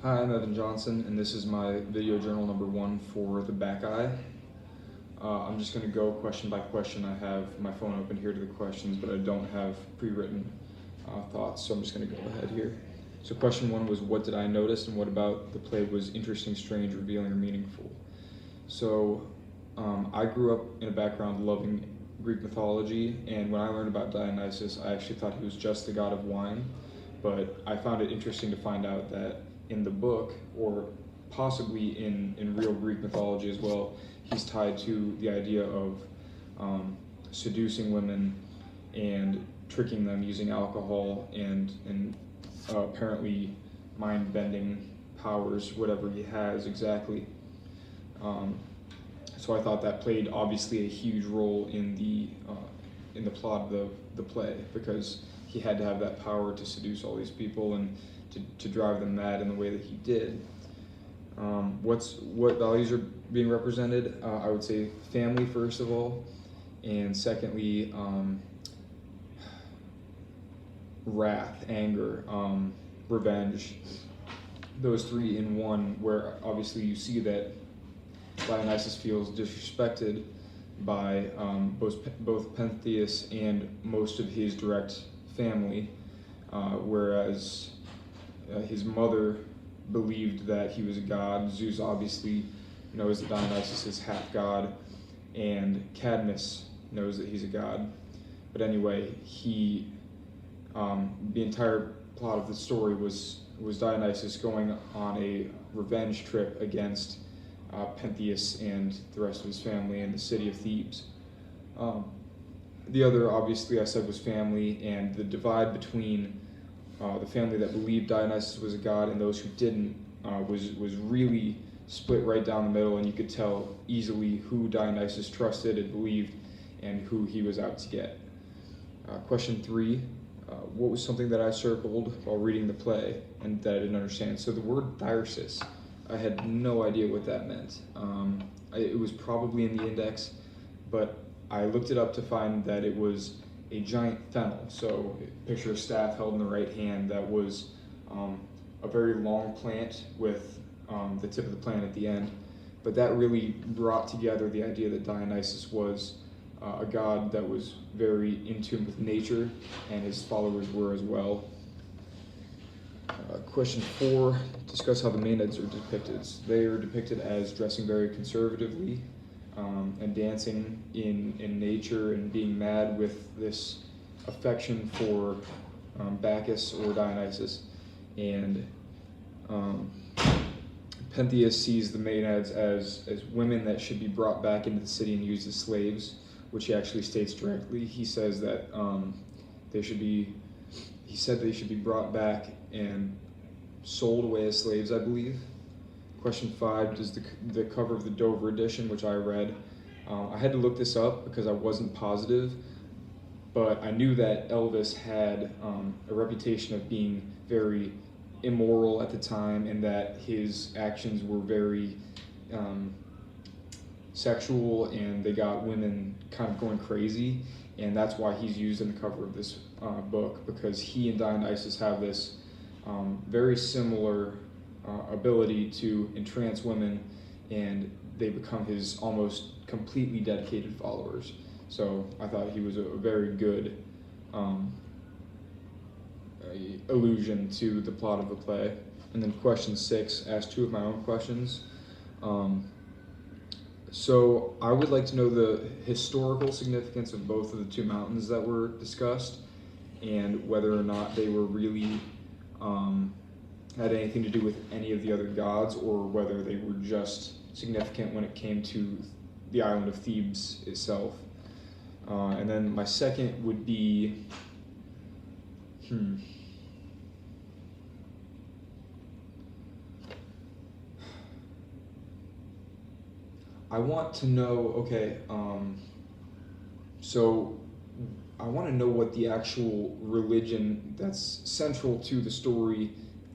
Hi, I'm Evan Johnson, and this is my video journal number 1 for the Bacchae. I'm just going to go question by question. I have my phone open here to the questions, but I don't have pre-written thoughts, so I'm just going to go ahead here. So question 1 was, what did I notice, and what about the play was interesting, strange, revealing, or meaningful? So I grew up in a background loving Greek mythology, and when I learned about Dionysus, I actually thought he was just the god of wine, but I found it interesting to find out that in the book, or possibly in real Greek mythology as well, he's tied to the idea of seducing women and tricking them using alcohol and apparently mind-bending powers, whatever he has exactly. So I thought that played obviously a huge role in the plot of the play, because he had to have that power to seduce all these people and to drive them mad in the way that he did. What values are being represented? I would say family first of all, and secondly, wrath, anger, revenge. Those three in one, where obviously you see that Dionysus feels disrespected by both Pentheus and most of his direct family, whereas his mother believed that he was a god. Zeus obviously knows that Dionysus is half god, and Cadmus knows that he's a god. But anyway, the entire plot of the story was Dionysus going on a revenge trip against Pentheus and the rest of his family in the city of Thebes. The other, obviously, I said was family, and the divide between the family that believed Dionysus was a god and those who didn't was really split right down the middle, and you could tell easily who Dionysus trusted and believed and who he was out to get. Question 3, what was something that I circled while reading the play and that I didn't understand? So the word diarsis, I had no idea what that meant. It was probably in the index, but I looked it up to find that it was a giant fennel. So picture a staff held in the right hand that was a very long plant with the tip of the plant at the end. But that really brought together the idea that Dionysus was a god that was very in tune with nature, and his followers were as well. Question 4, discuss how the Maenads are depicted. They are depicted as dressing very conservatively, and dancing in nature and being mad with this affection for Bacchus or Dionysus. And Pentheus sees the Maenads as women that should be brought back into the city and used as slaves, which he actually states directly. He says that they should be brought back and sold away as slaves, I believe. Question 5, does the cover of the Dover edition, which I read, I had to look this up because I wasn't positive, but I knew that Elvis had a reputation of being very immoral at the time, and that his actions were very sexual, and they got women kind of going crazy, and that's why he's used in the cover of this book, because he and Dionysus have this very similar ability to entrance women, and they become his almost completely dedicated followers. So I thought he was a very good allusion to the plot of the play. And then question 6, asked 2 of my own questions. So I would like to know the historical significance of both of the 2 mountains that were discussed, and whether or not they were really had anything to do with any of the other gods, or whether they were just significant when it came to the island of Thebes itself. And then my second would be, I want to know, okay, so I want to know what the actual religion that's central to the story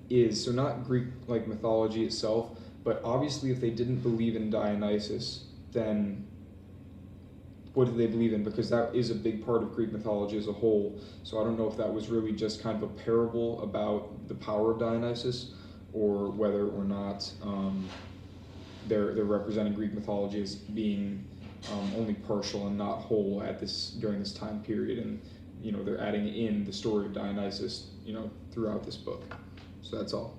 is. So not Greek like mythology itself, but obviously if they didn't believe in Dionysus, then what did they believe in? Because that is a big part of Greek mythology as a whole. So I don't know if that was really just kind of a parable about the power of Dionysus, or whether or not they're representing Greek mythology as being only partial and not whole during this time period, and they're adding in the story of Dionysus throughout this book. So that's all.